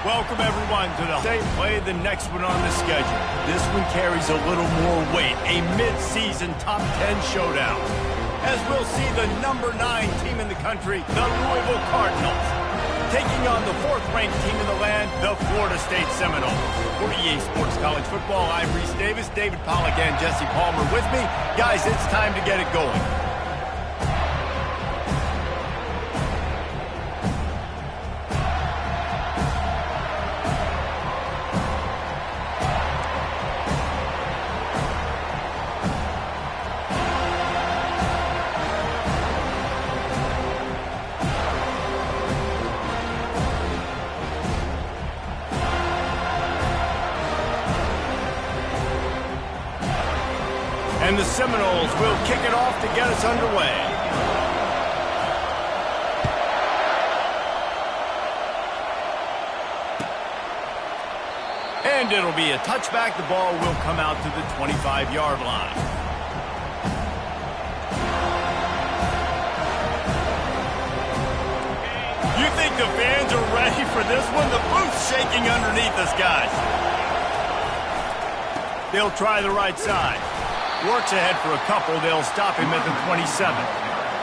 Welcome, everyone, to the same play, the next one on the schedule. This one carries a little more weight, a mid-season top 10 showdown. As we'll see the number 9 team in the country, the Louisville Cardinals, taking on the 4th-ranked team in the land, the Florida State Seminoles. For EA Sports College Football, I'm Reese Davis, David Pollack, and Jesse Palmer with me. Guys, it's time to get it going. And the Seminoles will kick it off to get us underway. And it'll be a touchback. The ball will come out to the 25-yard line. You think the fans are ready for this one? The booth's shaking underneath us, guys. They'll try the right side. Works ahead for a couple. They'll stop him at the 27.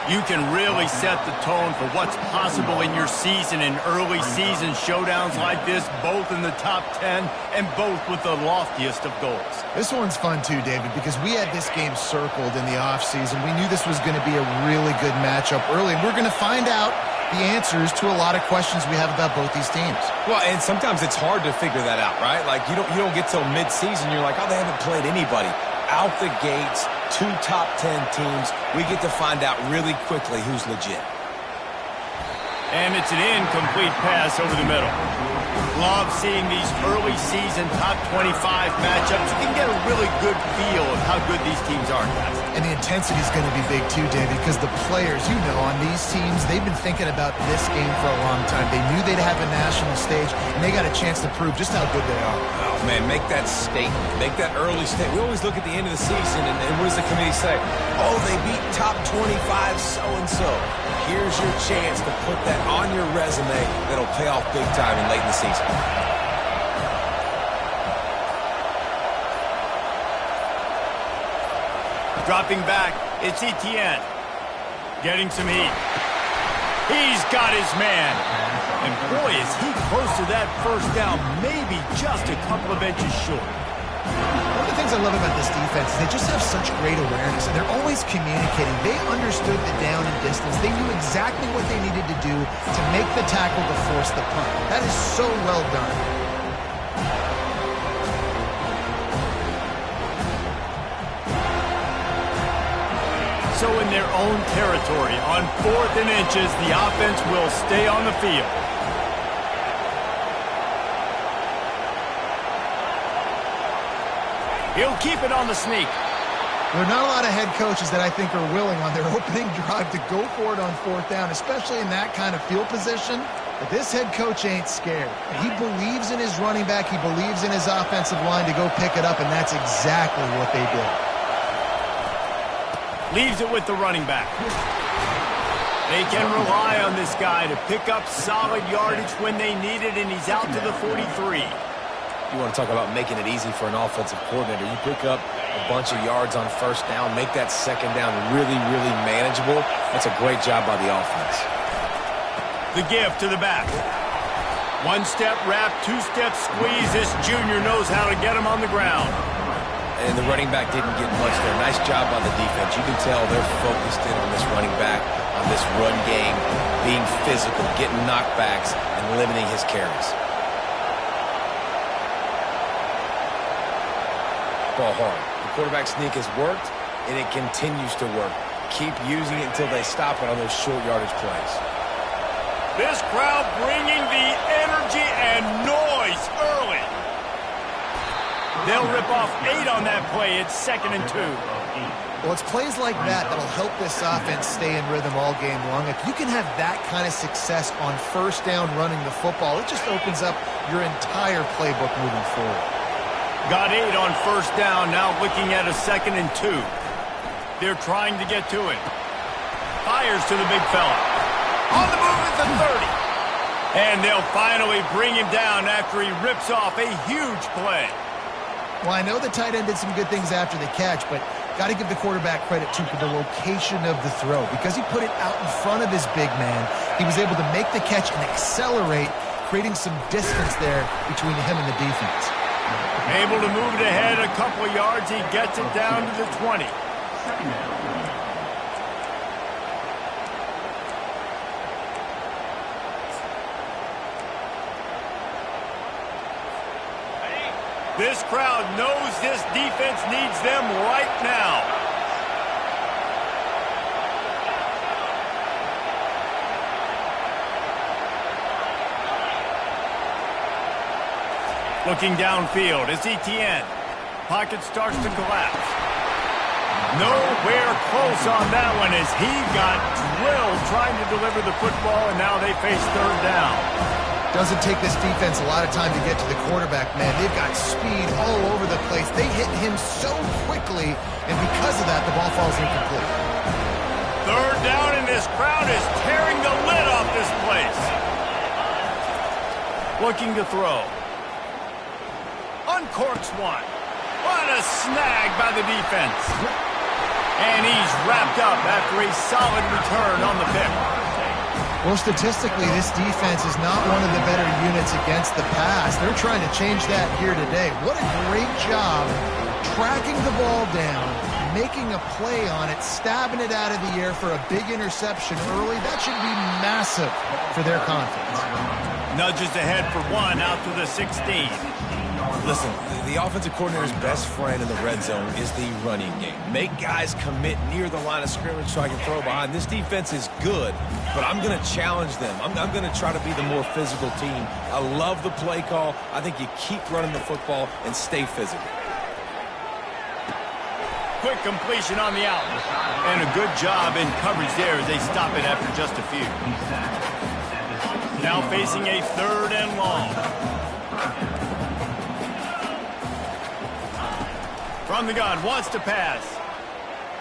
You can really set the tone for what's possible in your season in early season showdowns like this, both in the top 10 and both with the loftiest of goals. This one's fun too, David, because we had this game circled in the offseason. We knew this was going to be a really good matchup early, and we're going to find out the answers to a lot of questions we have about both these teams. Well, and sometimes it's hard to figure that out, right? Like, you don't get till mid-season, you're like, oh, they haven't played anybody. Out the gates, 2 top 10 teams. We get to find out really quickly who's legit. And it's an incomplete pass over the middle. Love seeing these early season top 25 matchups. You can get a really good feel of how good these teams are, guys. And the intensity is going to be big too, David, because the players, you know, on these teams, they've been thinking about this game for a long time. They knew they'd have a national stage, and they got a chance to prove just how good they are. Oh, man, make that statement. Make that early statement. We always look at the end of the season, and what does the committee say? Oh, they beat top 25 so-and-so. Here's your chance to put that on your resume that'll pay off big time and late in the season. Dropping back, it's Etienne. Getting some heat. He's got his man. And boy, is he close to that first down, maybe just a couple of inches short. One of the things I love about this defense is they just have such great awareness, and they're always communicating. They understood the down and distance. They knew exactly what they needed to do to make the tackle to force the punt. That is so well done. So in their own territory, on 4th and inches, the offense will stay on the field. He'll keep it on the sneak. There are not a lot of head coaches that I think are willing on their opening drive to go for it on 4th down, especially in that kind of field position. But this head coach ain't scared. He believes in his running back. He believes in his offensive line to go pick it up, and that's exactly what they did. Leaves it with the running back. They can rely on this guy to pick up solid yardage when they need it, and he's out to the 43. You want to talk about making it easy for an offensive coordinator. You pick up a bunch of yards on 1st down, make that 2nd down really, really manageable. That's a great job by the offense. The give to the back. 1-step wrap, 2-step squeeze. This junior knows how to get him on the ground. And the running back didn't get much there. Nice job by the defense. You can tell they're focused in on this running back, on this run game, being physical, getting knockbacks, and limiting his carries. Ball hard. The quarterback sneak has worked, and it continues to work. Keep using it until they stop it on those short yardage plays. This crowd bringing the energy and noise early. They'll rip off 8 on that play. It's 2nd and 2. Well, it's plays like that that'll help this offense stay in rhythm all game long. If you can have that kind of success on 1st down running the football, it just opens up your entire playbook moving forward. Got 8 on 1st down, now looking at a 2nd and 2. They're trying to get to it. Fires to the big fella. On the move at the 30. And they'll finally bring him down after he rips off a huge play. Well, I know the tight end did some good things after the catch, but got to give the quarterback credit, too, for the location of the throw. Because he put it out in front of his big man, he was able to make the catch and accelerate, creating some distance there between him and the defense. Able to move it ahead a couple of yards. He gets it down to the 20. This crowd knows this defense needs them right now. Looking downfield, it's Etienne. Pocket starts to collapse. Nowhere close on that one as he got drilled trying to deliver the football, and now they face third down. Doesn't take this defense a lot of time to get to the quarterback, man. They've got speed all over the place. They hit him so quickly, and because of that, the ball falls incomplete. Third down, and this crowd is tearing the lid off this place. Looking to throw. Uncorks one. What a snag by the defense. And he's wrapped up after a solid return on the pick. Well, statistically, this defense is not one of the better units against the pass. They're trying to change that here today. What a great job tracking the ball down, making a play on it, stabbing it out of the air for a big interception early. That should be massive for their confidence. Nudges ahead for one out to the 16. Listen, the offensive coordinator's best friend in the red zone is the running game. Make guys commit near the line of scrimmage so I can throw behind. This defense is good, but I'm going to challenge them. I'm going to try to be the more physical team. I love the play call. I think you keep running the football and stay physical. Quick completion on the out. And a good job in coverage there as they stop it after just a few. Now facing a third and long. From the gun, wants to pass.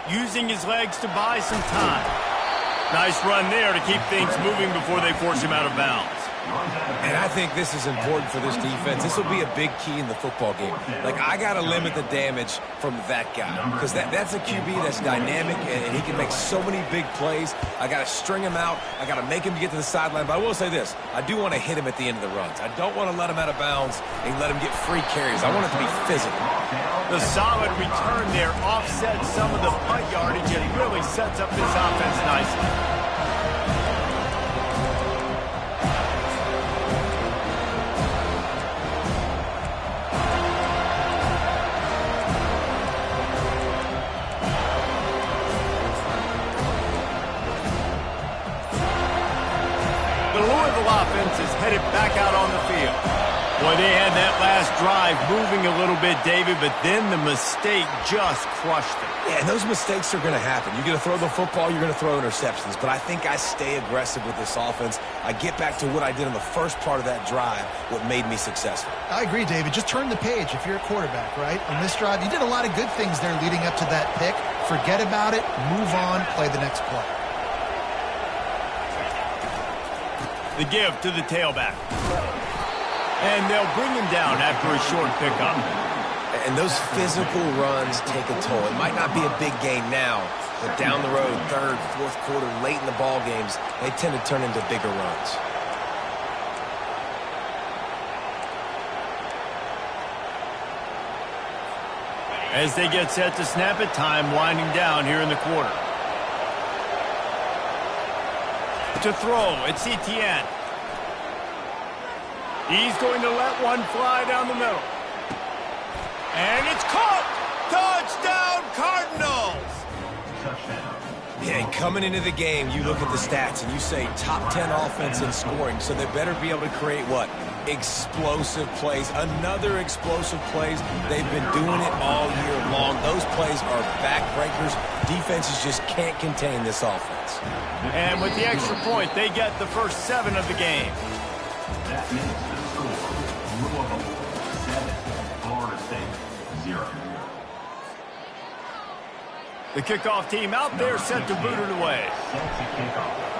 Using his legs to buy some time. Nice run there to keep things moving before they force him out of bounds. And I think this is important for this defense. This will be a big key in the football game. Like, I got to limit the damage from that guy. Because that's a QB that's dynamic, and he can make so many big plays. I got to string him out. I got to make him get to the sideline. But I will say this. I do want to hit him at the end of the runs. I don't want to let him out of bounds and let him get free carries. I want it to be physical. The solid return there offsets some of the punt yardage and really sets up this offense nicely. The Louisville offense is headed back out on the field. Boy, they had that last drive moving a little bit, David, but then the mistake just crushed them. Yeah, and those mistakes are going to happen. You're going to throw the football, you're going to throw interceptions. But I think I stay aggressive with this offense. I get back to what I did in the first part of that drive, what made me successful. I agree, David. Just turn the page if you're a quarterback, right? On this drive, you did a lot of good things there leading up to that pick. Forget about it, move on, play the next play. The give to the tailback. And they'll bring him down after a short pickup. And those physical runs take a toll. It might not be a big gain now, but down the road, third, fourth quarter, late in the ball games, they tend to turn into bigger runs. As they get set to snap it, time winding down here in the quarter. To throw, it's Etienne. He's going to let one fly down the middle. And it's caught! Touchdown, Cardinals! Yeah, and coming into the game, you look at the stats and you say top 10 offense in scoring, so they better be able to create what? Explosive plays. Another explosive plays. They've been doing it all year long. Those plays are backbreakers. Defenses just can't contain this offense. And with the extra point, they get the first 7 of the game. That is the score. Louisville 7, Florida State 0. The kickoff team out there set to boot it away. Set to kick off.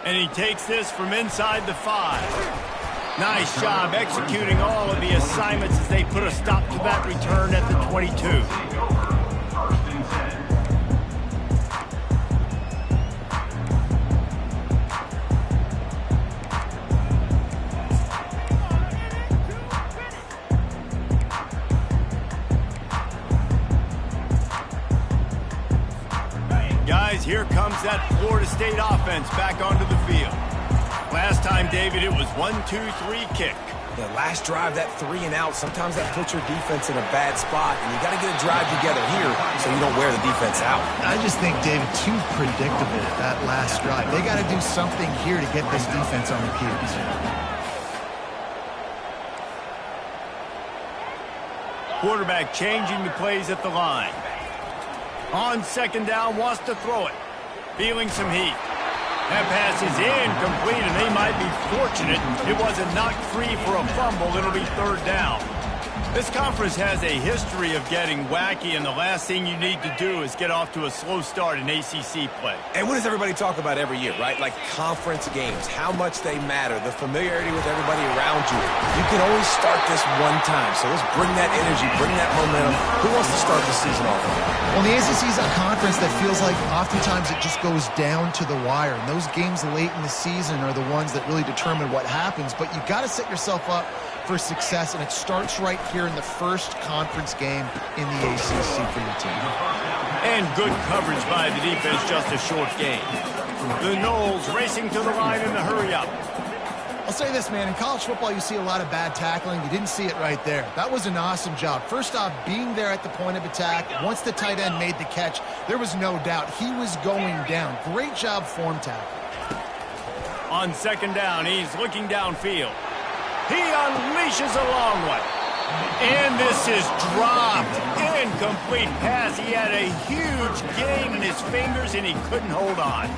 And he takes this from inside the 5. Nice job executing all of the assignments as they put a stop to that return at the 22. First and 10. Guys, here comes that Florida State offense back onto the field. Last time, David, it was 1-2-3 kick. The last drive, that 3 and out, sometimes that puts your defense in a bad spot, and you got to get a drive together here so you don't wear the defense out. I just think, David, too predictable that last drive. They got to do something here to get this defense on the heels. Quarterback changing the plays at the line. On second down, wants to throw it. Feeling some heat. That pass is incomplete, and they might be fortunate it wasn't knocked free for a fumble. It'll be third down. This conference has a history of getting wacky, and the last thing you need to do is get off to a slow start in ACC play. And what does everybody talk about every year, right? Like conference games, how much they matter, the familiarity with everybody around you. You can only start this one time, so let's bring that energy, bring that momentum. Who wants to start the season off? Well, the ACC is a conference that feels like oftentimes it just goes down to the wire. And those games late in the season are the ones that really determine what happens. But you've got to set yourself up for success, and it starts right here in the first conference game in the ACC for your team. And good coverage by the defense, just a short gain. The Noles racing to the line in the hurry-up. I'll say this, man. In college football, you see a lot of bad tackling. You didn't see it right there. That was an awesome job. First off, being there at the point of attack. Once the tight end made the catch, there was no doubt he was going down. Great job form tackle. On second down, he's looking downfield. He unleashes a long one. And this is dropped. Incomplete pass. He had a huge gain in his fingers, and he couldn't hold on.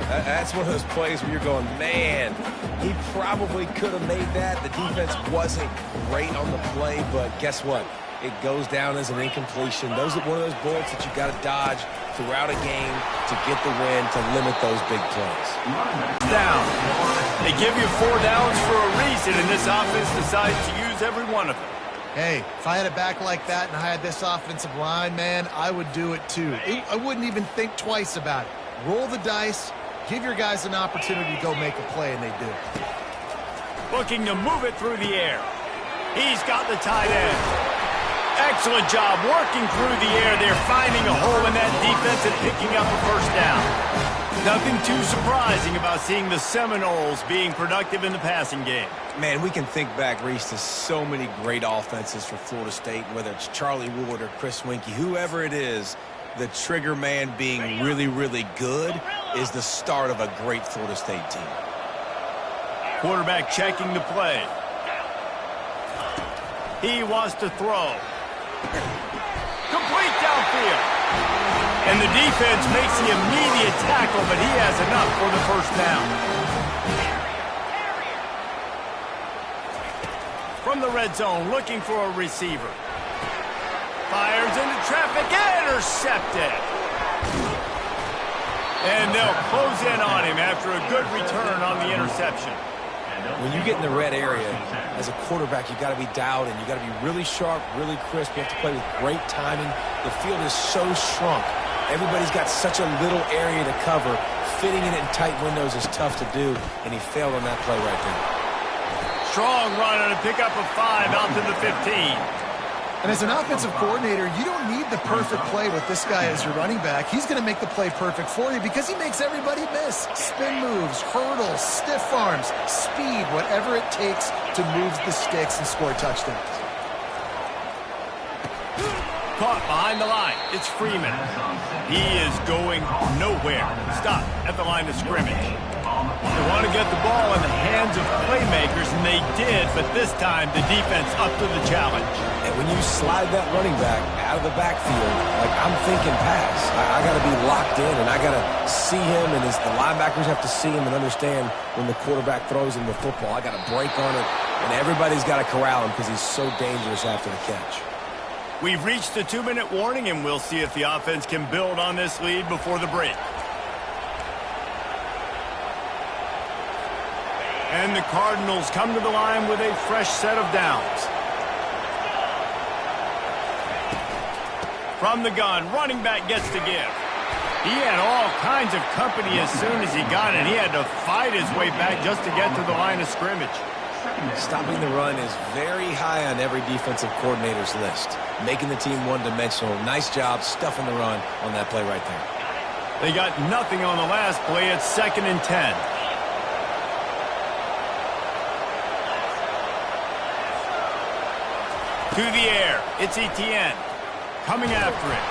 That's one of those plays where you're going, man, he probably could have made that. The defense wasn't great on the play, but guess what? It goes down as an incompletion. Those are one of those bullets that you got to dodge throughout a game to get the win, to limit those big plays. Down. They give you 4 downs for a reason, and this offense decides to use every one of them. Hey, if I had it back like that and I had this offensive line, man, I would do it too. I wouldn't even think twice about it. Roll the dice, give your guys an opportunity to go make a play, and they do. Looking to move it through the air. He's got the tight end. Excellent job working through the air. They're finding a hole in that defense and picking up a first down. Nothing too surprising about seeing the Seminoles being productive in the passing game. Man, we can think back, Reese, to so many great offenses for Florida State, whether it's Charlie Ward or Chris Winkie, whoever it is, the trigger man being really, really good is the start of a great Florida State team. Quarterback checking the play. He wants to throw. Complete downfield. And the defense makes the immediate tackle, but he has enough for the first down. From the red zone, looking for a receiver. Fires into traffic, intercepted. And they'll close in on him after a good return on the interception. When you get in the red area, as a quarterback, you got to be dialed in. You got to be really sharp, really crisp. You have to play with great timing. The field is so shrunk. Everybody's got such a little area to cover. Fitting it in tight windows is tough to do, and he failed on that play right there. Strong run on a pickup of 5 out to the 15. And as an offensive coordinator, you don't need the perfect play with this guy as your running back. He's going to make the play perfect for you because he makes everybody miss. Spin moves, hurdles, stiff arms, speed, whatever it takes to move the sticks and score touchdowns. Caught behind the line. It's Freeman. He is going nowhere. Stop at the line of scrimmage. They want to get the ball in the hands of playmakers, and they did, but this time the defense up to the challenge. And when you slide that running back out of the backfield, like I'm thinking pass, I got to be locked in, and I got to see him, and as the linebackers have to see him and understand when the quarterback throws him the football, I got to break on it, and everybody's got to corral him because he's so dangerous after the catch. We've reached the 2-minute warning, and we'll see if the offense can build on this lead before the break. And the Cardinals come to the line with a fresh set of downs. From the gun, running back gets to give. He had all kinds of company as soon as he got it. He had to fight his way back just to get to the line of scrimmage. Stopping the run is very high on every defensive coordinator's list. Making the team one-dimensional. Nice job stuffing the run on that play right there. They got nothing on the last play. It's 2nd and 10. To the air. It's Etienne. Coming after it.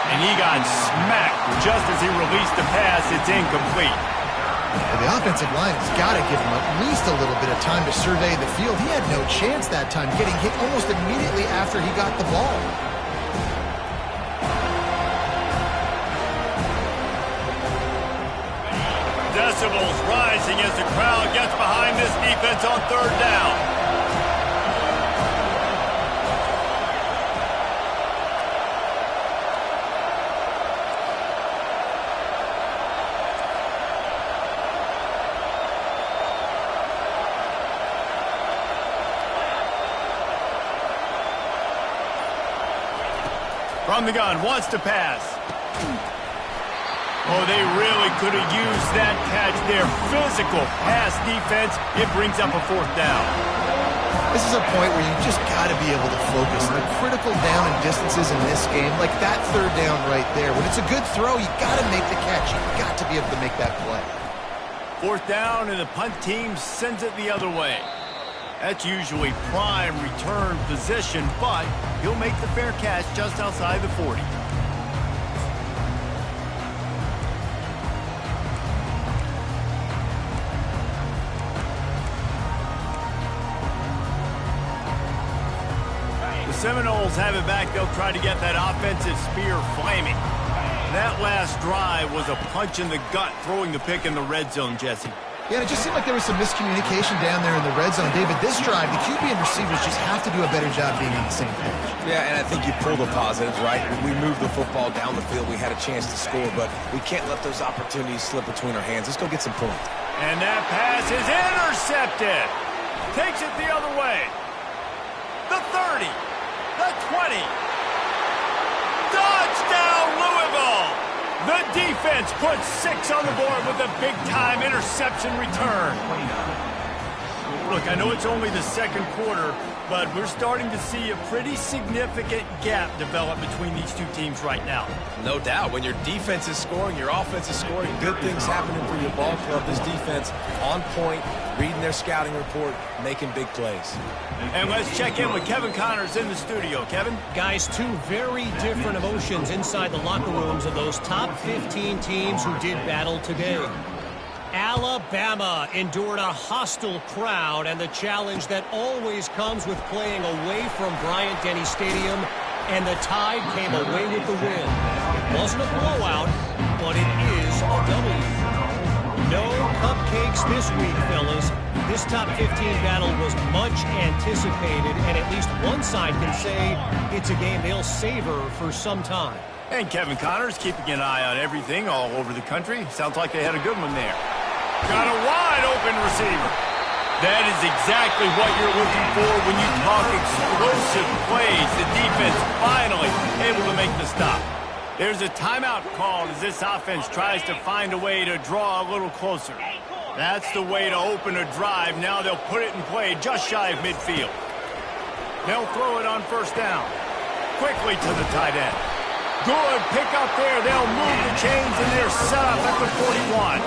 And he got smacked just as he released the pass. It's incomplete. Well, the offensive line has got to give him at least a little bit of time to survey the field. He had no chance that time, getting hit almost immediately after he got the ball. Decibels rising as the crowd gets behind this defense on 3rd down. From the gun, wants to pass. Oh, they really could have used that catch there. Physical pass defense. It brings up a 4th down. This is a point where you just got to be able to focus. The critical down and distances in this game, like that 3rd down right there. When it's a good throw, you got to make the catch. You got to be able to make that play. 4th down, and the punt team sends it the other way. That's usually prime return position, but he'll make the fair catch just outside the 40. The Seminoles have it back. They'll try to get that offensive spear flaming. That last drive was a punch in the gut, throwing the pick in the red zone, Jesse. Yeah, it just seemed like there was some miscommunication down there in the red zone, David. This drive, the QB and receivers just have to do a better job being on the same page. Yeah, and I think you pull the positives, right? We moved the football down the field. We had a chance to score, but we can't let those opportunities slip between our hands. Let's go get some points. And that pass is intercepted. Takes it the other way. The 30. The 20. Touchdown, Louisville! The defense puts 6 on the board with a big-time interception return. Look, I know it's only the 2nd quarter, but we're starting to see a pretty significant gap develop between these two teams right now. No doubt. When your defense is scoring, your offense is scoring, good things happening for your ball club. This defense on point, reading their scouting report, making big plays. And let's check in with Kevin Connors in the studio. Kevin? Guys, 2 very different emotions inside the locker rooms of those top 15 teams who did battle today. Alabama endured a hostile crowd and the challenge that always comes with playing away from Bryant-Denny Stadium, and the Tide came away with the win. It wasn't a blowout, but it is a W. No cupcakes this week, fellas. This top 15 battle was much anticipated, and at least one side can say it's a game they'll savor for some time. And Kevin Connors keeping an eye on everything all over the country. Sounds like they had a good one there. Got a wide open receiver. That is exactly what you're looking for when you talk explosive plays. The defense finally able to make the stop. There's a timeout called as this offense tries to find a way to draw a little closer. That's the way to open a drive. Now they'll put it in play just shy of midfield. They'll throw it on 1st down. Quickly to the tight end. Good pick up there. They'll move the chains, and they're set up at the 41.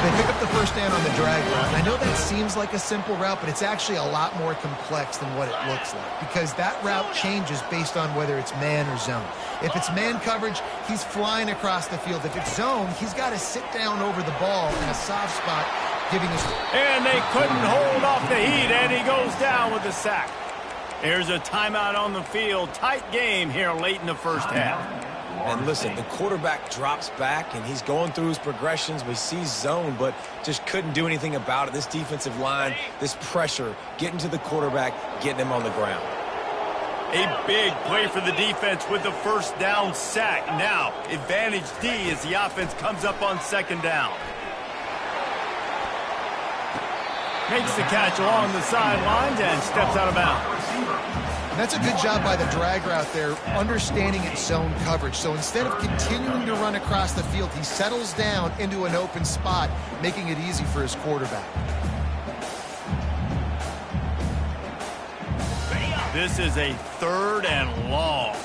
They pick up the 1st down on the drag route. And I know that seems like a simple route, but it's actually a lot more complex than what it looks like, because that route changes based on whether it's man or zone. If it's man coverage, he's flying across the field. If it's zone, he's got to sit down over the ball in a soft spot, giving us... And they couldn't hold off the heat, and he goes down with the sack. There's a timeout on the field. Tight game here late in the 1st half. And listen, the quarterback drops back, and he's going through his progressions. We see zone, but just couldn't do anything about it. This defensive line, this pressure, getting to the quarterback, getting him on the ground. A big play for the defense with the 1st down sack. Now, advantage D as the offense comes up on 2nd down. Makes the catch along the sidelines and steps out of bounds. That's a good job by the drag route there, understanding its zone coverage. So instead of continuing to run across the field, he settles down into an open spot, making it easy for his quarterback. This is a 3rd and long.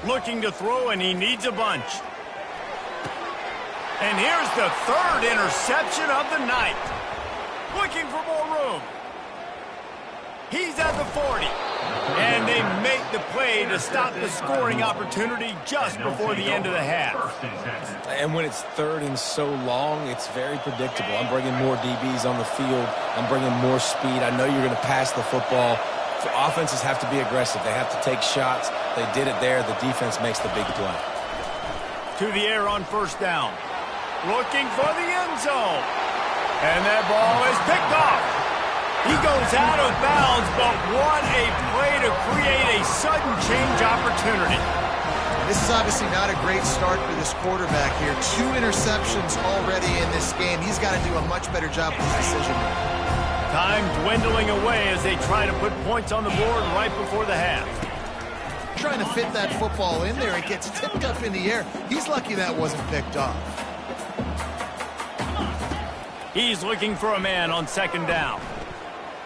Looking to throw, and he needs a bunch. And here's the 3rd interception of the night. Looking for more room. He's at the 40. And they make the play to stop the scoring opportunity just before the end of the half. And when it's 3rd and so long, it's very predictable. I'm bringing more DBs on the field. I'm bringing more speed. I know you're going to pass the football. Offenses have to be aggressive. They have to take shots. They did it there. The defense makes the big play. To the air on 1st down. Looking for the end zone. And that ball is picked off. He goes out of bounds, but what a play to create a sudden change opportunity. This is obviously not a great start for this quarterback here. 2 interceptions already in this game. He's got to do a much better job with his decision making. Time dwindling away as they try to put points on the board right before the half. Trying to fit that football in there. It gets tipped up in the air. He's lucky that wasn't picked off. He's looking for a man on 2nd down.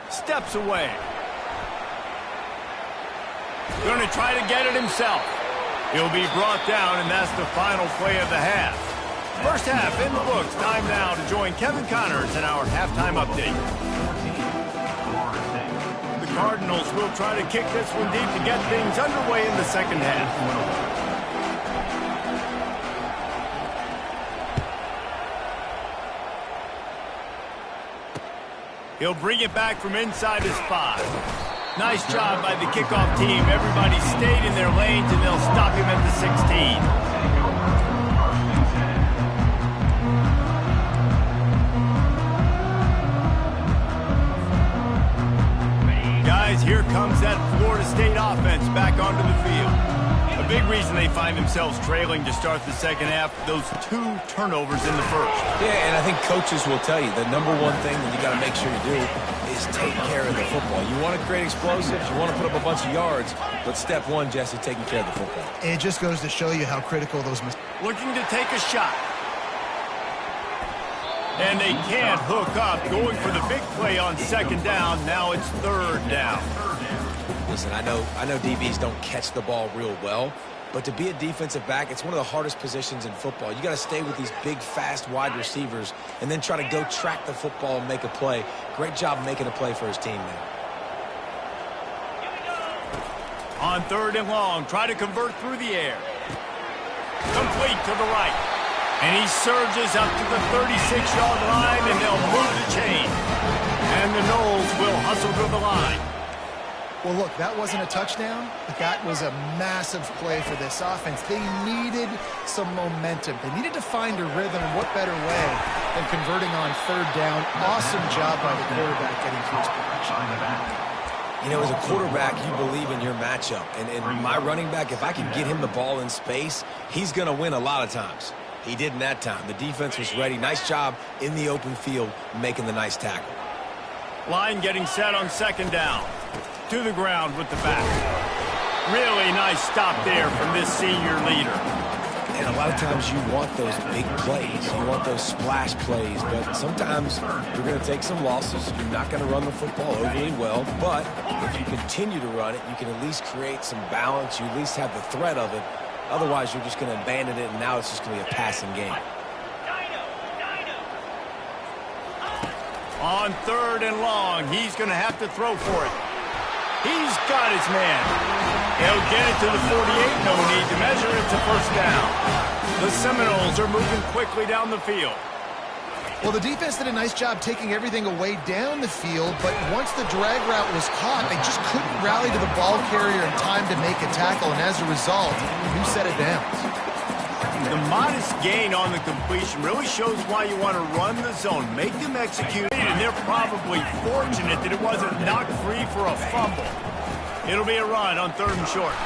Steps away. Going to try to get it himself. He'll be brought down, and that's the final play of the half. First half in the books. Time now to join Kevin Connors in our halftime update. The Cardinals will try to kick this one deep to get things underway in the 2nd half. He'll bring it back from inside his 5. Nice job by the kickoff team. Everybody stayed in their lanes, and they'll stop him at the 16. Guys, here comes that Florida State offense back onto the field. A big reason they find themselves trailing to start the 2nd half, those 2 turnovers in the 1st. Yeah, and I think coaches will tell you the number one thing that you got to make sure you do is take care of the football. You want to create explosives, you want to put up a bunch of yards, but step 1, Jesse, taking care of the football. It just goes to show you how critical those mistakes. Looking to take a shot. And they can't hook up, going for the big play on 2nd down. Now it's 3rd down. Listen, I know DBs don't catch the ball real well, but to be a defensive back, it's one of the hardest positions in football. You got to stay with these big, fast wide receivers and then try to go track the football and make a play. Great job making a play for his team there. On 3rd and long, try to convert through the air. Complete to the right. And he surges up to the 36-yard line, and they'll move the chain. And the Noles will hustle to the line. Well, look, that wasn't a touchdown, but that was a massive play for this offense. They needed some momentum. They needed to find a rhythm, and what better way than converting on 3rd down. Awesome job by the quarterback getting through his progression. You know, as a quarterback, you believe in your matchup. And my running back, if I can get him the ball in space, he's going to win a lot of times. He did in that time. The defense was ready. Nice job in the open field making the nice tackle. Line getting set on 2nd down. To the ground with the back. Really nice stop there from this senior leader. And a lot of times you want those big plays. You want those splash plays. But sometimes you're going to take some losses. You're not going to run the football overly well. But if you continue to run it, you can at least create some balance. You at least have the threat of it. Otherwise, you're just going to abandon it, and now it's just going to be a passing game. On 3rd and long, he's going to have to throw for it. He's got his man. He'll get it to the 48. No need to measure it to 1st down. The Seminoles are moving quickly down the field. Well, the defense did a nice job taking everything away down the field, but once the drag route was caught, they just couldn't rally to the ball carrier in time to make a tackle, and as a result, new set of downs. The modest gain on the completion really shows why you want to run the zone, make them execute, and they're probably fortunate that it wasn't knocked free for a fumble. It'll be a run on 3rd and short.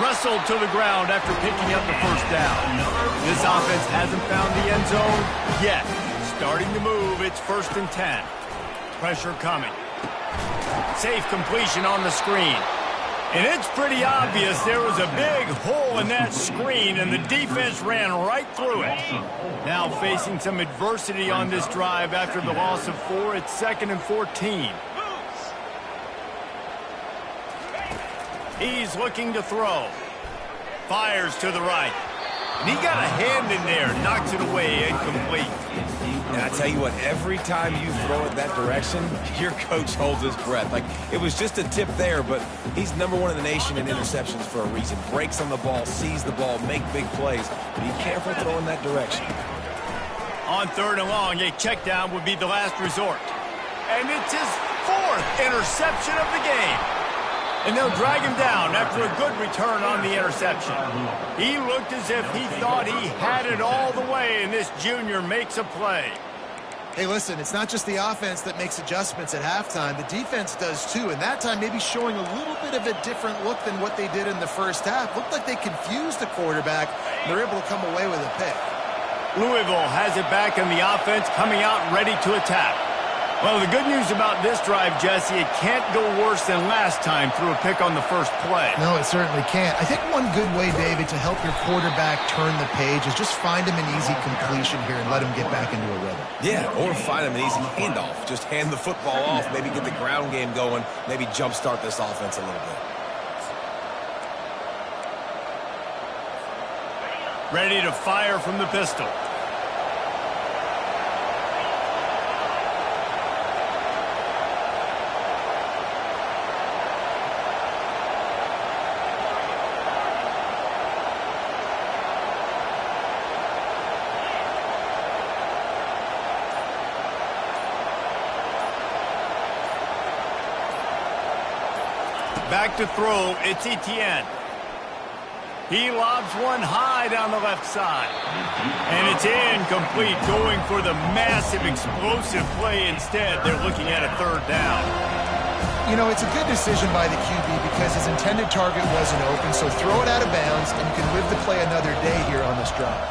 Wrestled to the ground after picking up the 1st down. This offense hasn't found the end zone yet. Starting to move, it's 1st and 10. Pressure coming. Safe completion on the screen. And it's pretty obvious there was a big hole in that screen, and the defense ran right through it. Now facing some adversity on this drive after the loss of 4, it's 2nd and 14. He's looking to throw. Fires to the right. And he got a hand in there, knocks it away, incomplete. And I tell you what, every time you throw it that direction, your coach holds his breath. Like, it was just a tip there, but he's #1 in the nation in interceptions for a reason. Breaks on the ball, sees the ball, make big plays. Be careful throwing that direction. On 3rd and long, a check down would be the last resort. And it's his 4th interception of the game. And they'll drag him down after a good return on the interception. He looked as if he thought he had it all the way, and this junior makes a play. Hey, listen, it's not just the offense that makes adjustments at halftime. The defense does too, and that time maybe showing a little bit of a different look than what they did in the first half. Looked like they confused the quarterback, and they're able to come away with a pick. Louisville has it back in the offense, coming out ready to attack. Well, the good news about this drive, Jesse, it can't go worse than last time through a pick on the first play. No, it certainly can't. I think one good way, David, to help your quarterback turn the page is just find him an easy completion here and let him get back into a rhythm. Yeah, or find him an easy handoff. Just hand the football off, maybe get the ground game going, maybe jumpstart this offense a little bit. Ready to fire from the pistol. Back to throw, it's Etienne. He lobs one high down the left side. And it's incomplete, going for the massive explosive play instead. They're looking at a 3rd down. You know, it's a good decision by the QB because his intended target wasn't open, so throw it out of bounds, and you can live to play another day here on this drive.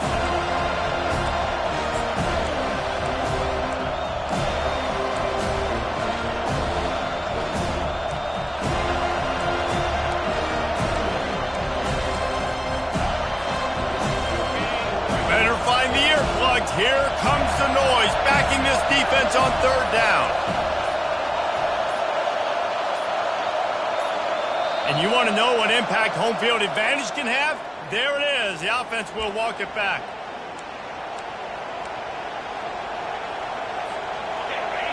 Here comes the noise, backing this defense on 3rd down. And you want to know what impact home field advantage can have? There it is. The offense will walk it back.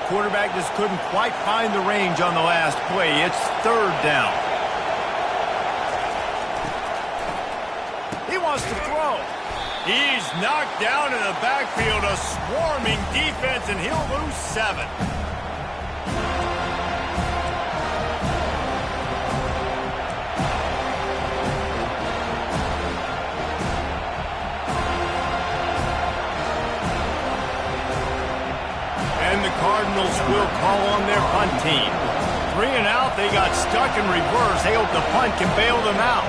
Quarterback just couldn't quite find the range on the last play. It's 3rd down. He wants to throw. He's knocked down in the backfield, a swarming defense, and he'll lose 7. And the Cardinals will call on their punt team. 3 and out, they got stuck in reverse. They hope the punt can bail them out.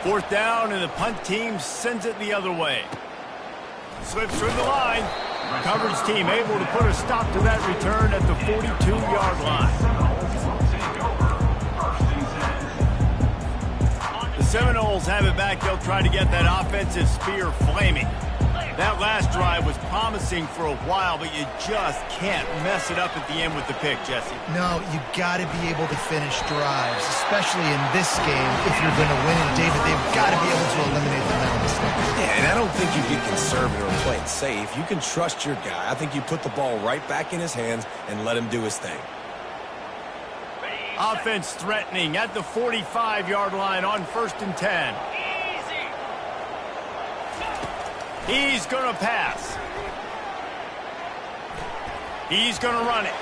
Fourth down, and the punt team sends it the other way. Slips through the line. Coverage team able to put a stop to that return at the 42-yard line. The Seminoles have it back. They'll try to get that offensive spear flaming. That last drive was promising for a while, but you just can't mess it up at the end with the pick, Jesse. No, you got to be able to finish drives, especially in this game. If you're going to win it, David, they've got to be able to eliminate the mental mistakes. Yeah, and I don't think you get conservative or play it safe. You can trust your guy. I think you put the ball right back in his hands and let him do his thing. Offense threatening at the 45-yard line on 1st and 10. He's going to pass. He's going to run it.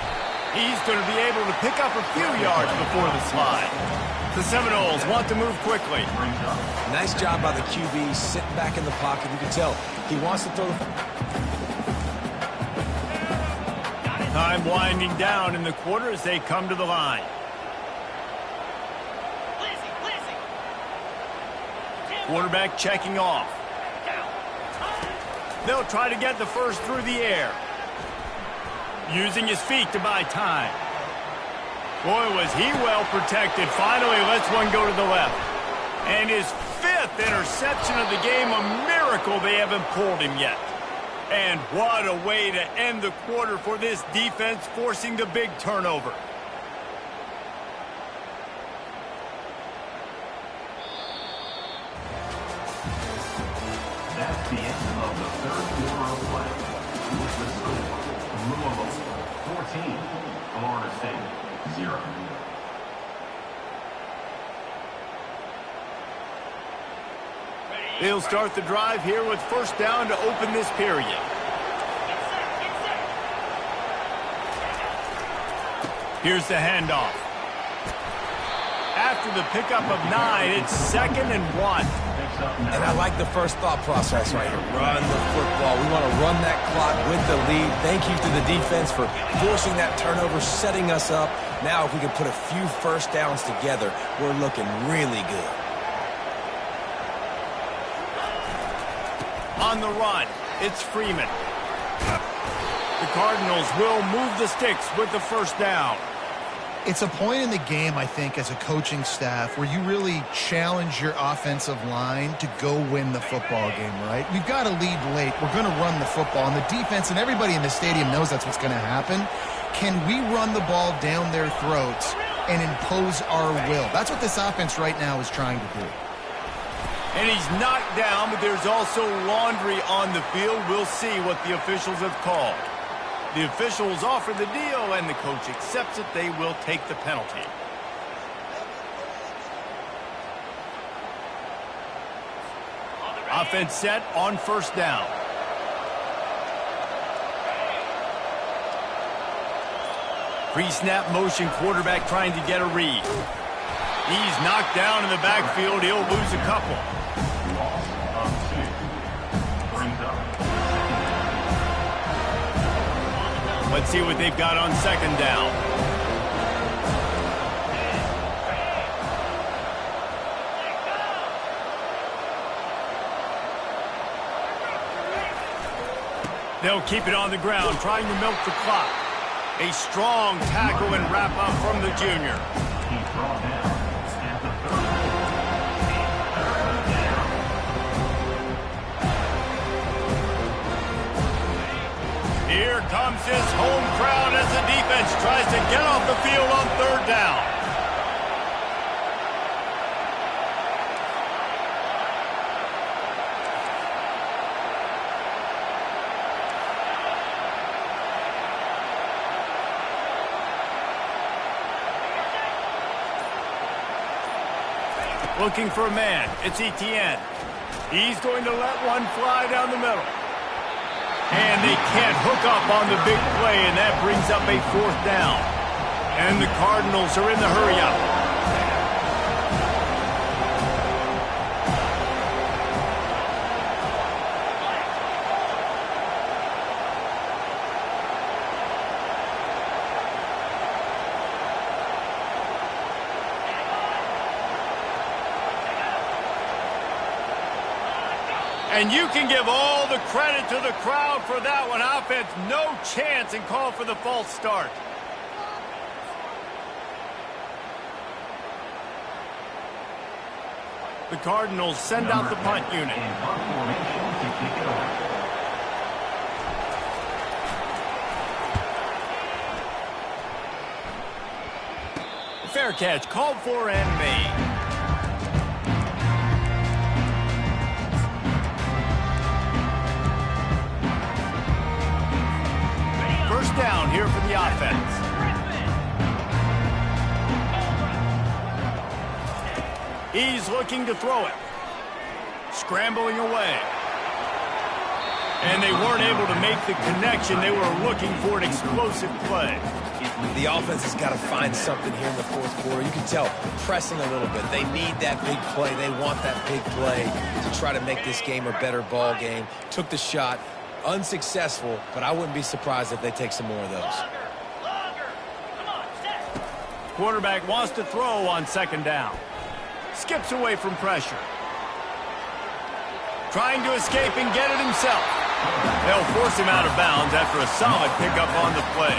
He's going to be able to pick up a few yards before the slide. The Seminoles want to move quickly. Nice job by the QB, sitting back in the pocket. You can tell he wants to throw the... Time winding down in the quarter as they come to the line. Quarterback checking off. They'll try to get the first through the air. Using his feet to buy time. Boy, was he well protected. Finally lets one go to the left. And his 5th interception of the game, a miracle they haven't pulled him yet. And what a way to end the quarter for this defense, forcing the big turnover. That's the end of the third quarter of play. With the score, Louisville 14, Florida State 0. They'll start the drive here with first down to open this period. Here's the handoff. After the pickup of 9, it's 2nd and 1. And I like the first thought process right here. Run the football. We want to run that clock with the lead. Thank you to the defense for forcing that turnover, setting us up. Now if we can put a few first downs together, we're looking really good. On the run, it's Freeman. The Cardinals will move the sticks with the first down. It's a point in the game, I think, as a coaching staff where you really challenge your offensive line to go win the football game, right? We've got to lead late. We're going to run the football. And the defense and everybody in the stadium knows that's what's going to happen. Can we run the ball down their throats and impose our will? That's what this offense right now is trying to do. And he's knocked down, but there's also laundry on the field. We'll see what the officials have called. The officials offer the deal, and the coach accepts it. They will take the penalty. Offense set on first down. Pre-snap motion, quarterback trying to get a read. He's knocked down in the backfield. He'll lose a couple. Let's see what they've got on second down. They'll keep it on the ground, trying to milk the clock. A strong tackle and wrap up from the junior. He's brought down at the 30. Here comes his home crowd as the defense tries to get off the field on third down. Looking for a man. It's Etienne. He's going to let one fly down the middle. And they can't hook up on the big play, and that brings up a fourth down. And the Cardinals are in the hurry-up. And you can give all the credit to the crowd for that one. Offense, no chance, and call for the false start. The Cardinals send out the punt unit. In punt formation to kick it away. Fair catch, called for and made. First down here for the offense. He's looking to throw it. Scrambling away. And they weren't able to make the connection. They were looking for an explosive play. The offense has got to find something here in the fourth quarter. You can tell pressing a little bit. They need that big play. They want that big play to try to make this game a better ball game. Took the shot. Unsuccessful, but I wouldn't be surprised if they take some more of those. Quarterback wants to throw on second down. Skips away from pressure. Trying to escape and get it himself. They'll force him out of bounds after a solid pickup on the play.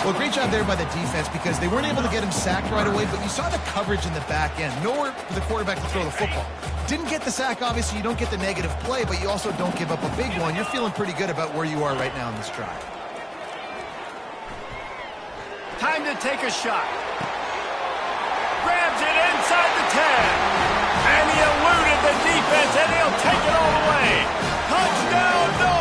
Well, great job there by the defense because they weren't able to get him sacked right away, but you saw the coverage in the back end. Nowhere for the quarterback to throw the football. Didn't get the sack, obviously. You don't get the negative play, but you also don't give up a big one. You're feeling pretty good about where you are right now in this drive. Time to take a shot. Grabs it inside the 10. And he eluded the defense, and he'll take it all the way. Touchdown, no!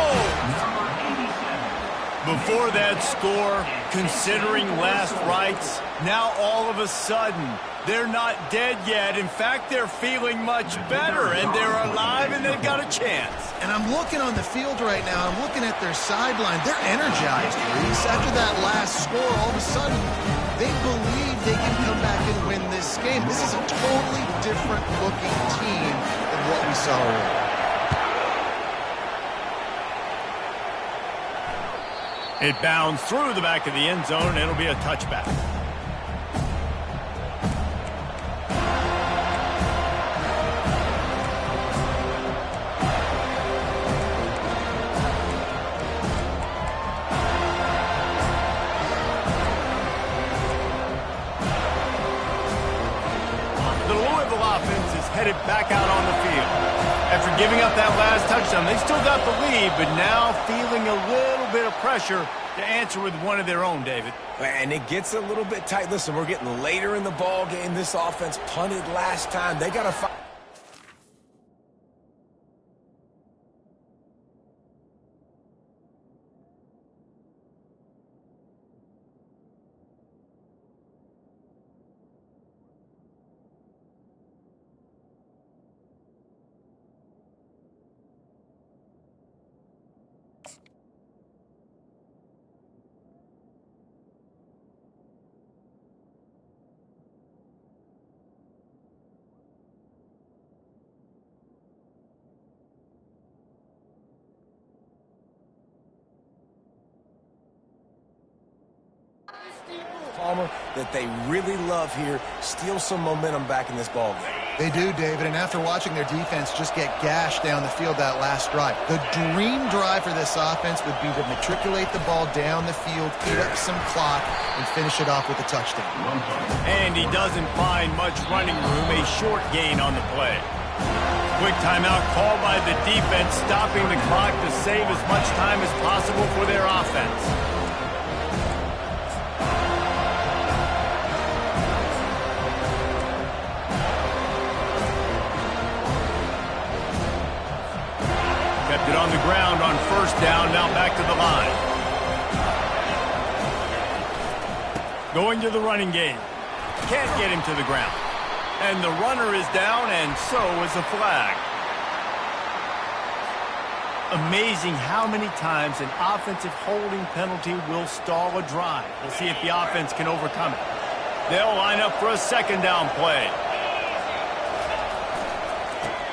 Before that score, considering last rites, now all of a sudden, they're not dead yet. In fact, they're feeling much better, and they're alive, and they've got a chance. And I'm looking on the field right now. I'm looking at their sideline. They're energized, Reese. After that last score, all of a sudden, they believe they can come back and win this game. This is a totally different-looking team than what we saw earlier. It bounds through the back of the end zone, and it'll be a touchback. The Louisville offense is headed back out on the field. After giving up that last touchdown, they still got the lead, but now feeling a little bit of pressure to answer with one of their own, David. And it gets a little bit tight. Listen, we're getting later in the ball game. This offense punted last time. They got to find. Palmer that they really love here, steal some momentum back in this ball game. They do, David, and after watching their defense just get gashed down the field that last drive, the dream drive for this offense would be to matriculate the ball down the field, eat up some clock, and finish it off with a touchdown. And he doesn't find much running room, a short gain on the play. Quick timeout called by the defense, stopping the clock to save as much time as possible for their offense. Kept it on the ground on first down, now back to the line. Going to the running game. Can't get him to the ground. And the runner is down, and so is a flag. Amazing how many times an offensive holding penalty will stall a drive. We'll see if the offense can overcome it. They'll line up for a second down play.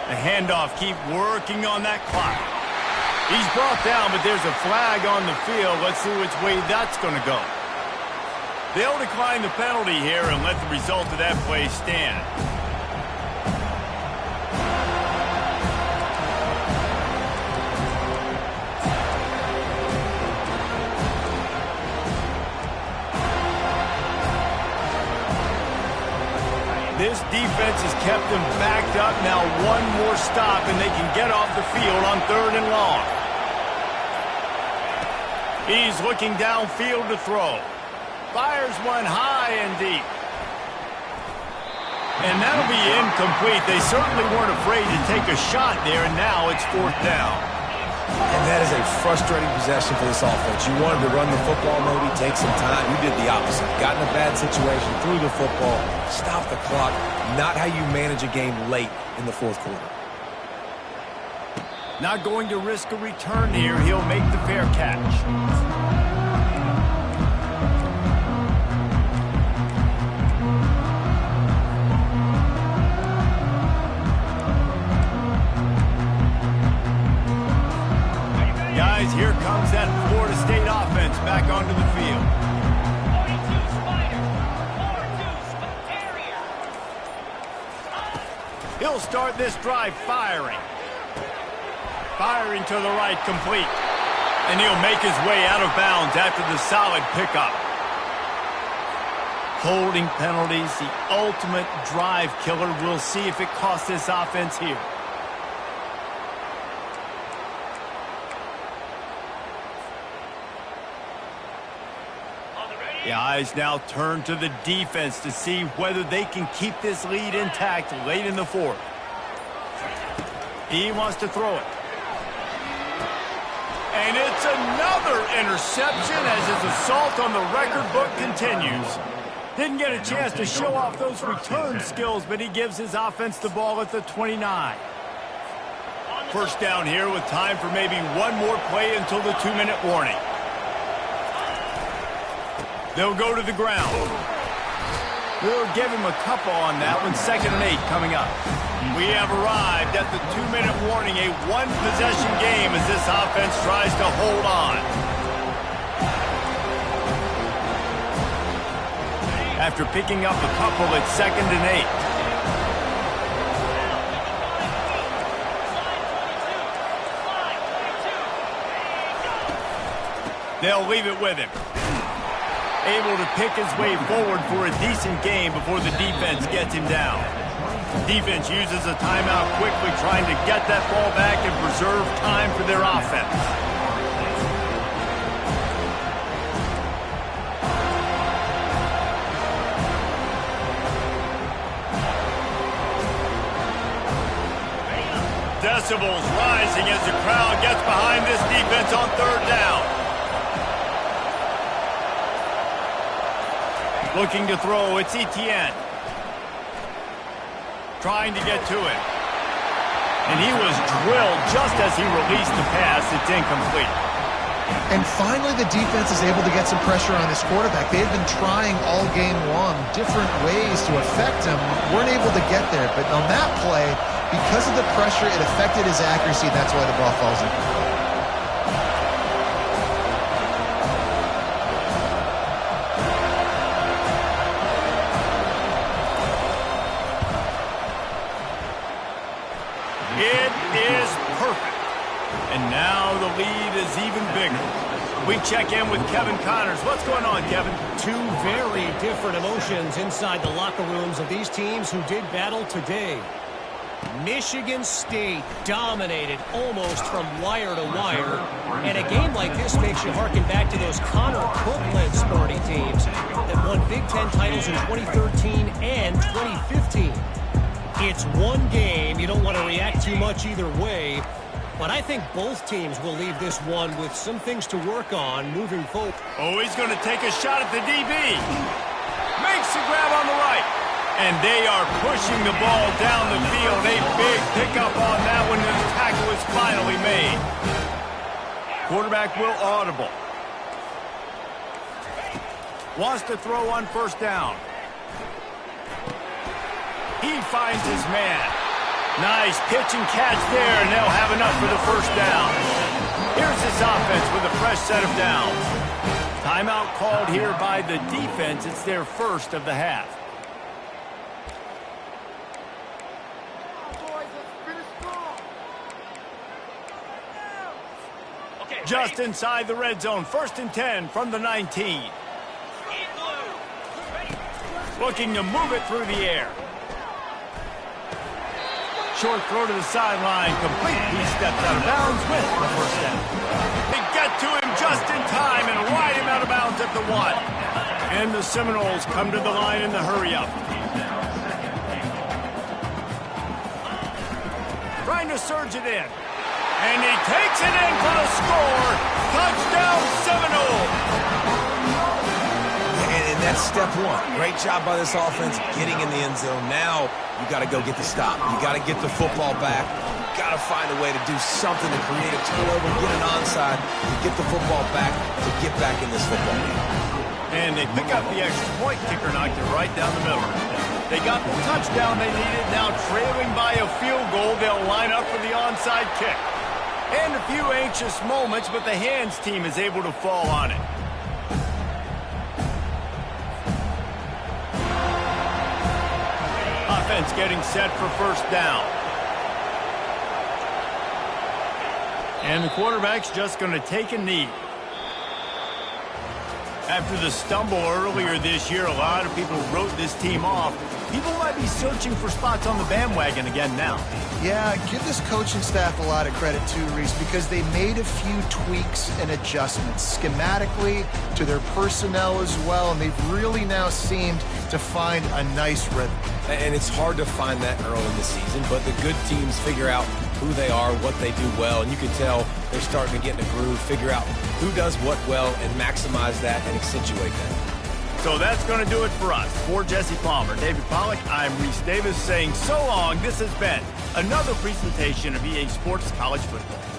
The handoff, keep working on that clock. He's brought down, but there's a flag on the field. Let's see which way that's going to go. They'll decline the penalty here and let the result of that play stand. This defense has kept them backed up. Now one more stop, and they can get off the field on 3rd and long. He's looking downfield to throw. Fires one high and deep. And that'll be incomplete. They certainly weren't afraid to take a shot there, and now it's 4th down. And that is a frustrating possession for this offense. You wanted to run the football, maybe take some time. You did the opposite. Got in a bad situation, threw the football, stopped the clock. Not how you manage a game late in the 4th quarter. Not going to risk a return here. He'll make the fair catch. Guys, here comes that Florida State offense back onto the field. 42 Spider, 4-2 Terrier. He'll start this drive firing. Firing to the right, complete. And he'll make his way out of bounds after the solid pickup. Holding penalties, the ultimate drive killer. We'll see if it costs this offense here. The eyes now turn to the defense to see whether they can keep this lead intact late in the fourth. He wants to throw it. And it's another interception as his assault on the record book continues. Didn't get a chance to show off those return skills, but he gives his offense the ball at the 29. First down here with time for maybe one more play until the 2-minute warning. They'll go to the ground. They'll give him a couple on that one. 2nd and 8 coming up. We have arrived at the 2-minute warning, a one-possession game as this offense tries to hold on. After picking up a couple, it's 2nd and 8. They'll leave it with him. Able to pick his way forward for a decent game before the defense gets him down. Defense uses a timeout quickly, trying to get that ball back and preserve time for their offense. Decibels rising as the crowd gets behind this defense on 3rd down. Looking to throw, it's Etienne. Trying to get to him. And he was drilled just as he released the pass. It's incomplete. And finally, the defense is able to get some pressure on this quarterback. They've been trying all game long different ways to affect him. Weren't able to get there. But on that play, because of the pressure, it affected his accuracy. That's why the ball falls in. It is perfect. And now the lead is even bigger. We check in with Kevin Connors. What's going on, Kevin? Two very different emotions inside the locker rooms of these teams who did battle today. Michigan State dominated almost from wire to wire. And a game like this makes you harken back to those Connor Cook-led Sparty teams that won Big Ten titles in 2013 and 2015. It's one game. You don't want to react too much either way. But I think both teams will leave this one with some things to work on moving forward. Oh, he's going to take a shot at the DB. Makes the grab on the right. And they are pushing the ball down the field. A big pickup on that one. The tackle is finally made. Quarterback will audible. Wants to throw on 1st down. He finds his man. Nice pitch and catch there, and they'll have enough for the 1st down. Here's this offense with a fresh set of downs. Timeout called here by the defense. It's their first of the half. Just inside the red zone. 1st and 10 from the 19. Looking to move it through the air. Short throw to the sideline, complete. He steps out of bounds with the 1st down. They get to him just in time and ride him out of bounds at the 1. And the Seminoles come to the line in the hurry-up. Trying to surge it in. And he takes it in for the score. Touchdown, Seminoles. And that's step one. Great job by this offense getting in the end zone. Now you got to go get the stop. You got to get the football back. You got to find a way to do something to create a turnover, get an onside, to get the football back, to get back in this football game. And they pick up the extra point. Kicker knocked it right down the middle. They got the touchdown they needed. Now trailing by a field goal, they'll line up for the onside kick. And a few anxious moments, but the hands team is able to fall on it. Offense getting set for first down. And the quarterback's just going to take a knee. After the stumble earlier this year, a lot of people wrote this team off. People might be searching for spots on the bandwagon again now. Yeah, give this coaching staff a lot of credit too, Reese, because they made a few tweaks and adjustments schematically to their personnel as well, and they've really now seemed to find a nice rhythm. And it's hard to find that early in the season, but the good teams figure out who they are, what they do well, and you can tell they're starting to get in a groove, figure out who does what well, and maximize that and accentuate that. So that's going to do it for us. For Jesse Palmer, David Pollack, I'm Reese Davis saying so long. This has been another presentation of EA Sports College Football.